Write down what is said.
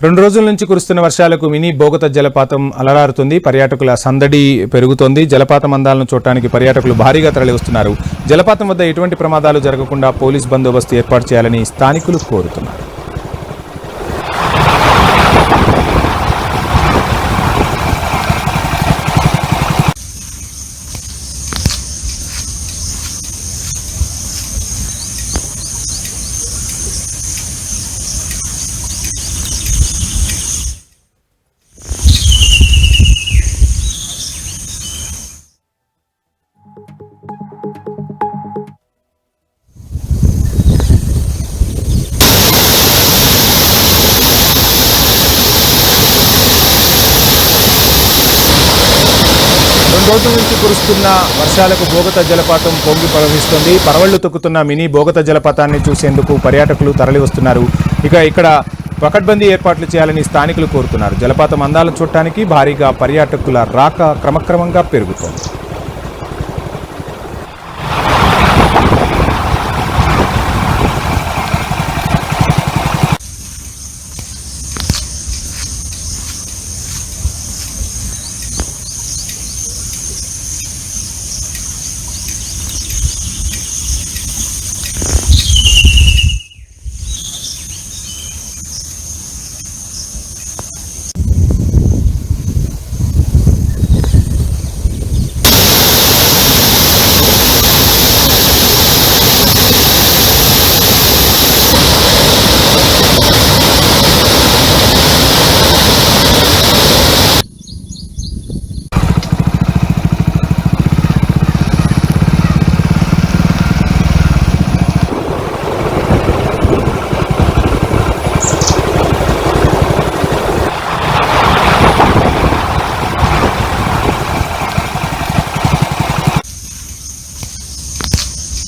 2 రోజుల నుంచి కురుస్తున్న వర్షాలకు మినీ బోగత జలపాతం అలరారుతుంది. పర్యాటకుల సందడి పెరుగుతోంది. జలపాతం అందాలను చూడటానికి పర్యాటకులు భారీగా తరలివస్తున్నారు. జలపాతం వద్ద ఎటువంటి ప్రమాదాలు జరగకుండా పోలీస్ బందోబస్తు ఏర్పాటు చేయాలని స్థానికులు కోరుతున్నారు. రోజుల నుంచి కురుస్తున్న వర్షాలకు బోగత జలపాతం పొంగి ప్రవహిస్తుంది. పరవళ్లు తొక్కుతున్న మినీ బోగత జలపాతాన్ని చూసేందుకు పర్యాటకులు తరలివస్తున్నారు. ఇక్కడ పకడ్బందీ ఏర్పాట్లు చేయాలని స్థానికులు కోరుతున్నారు. జలపాతం అందాలను చూడటానికి భారీగా పర్యాటకుల రాక క్రమక్రమంగా పెరుగుతోంది.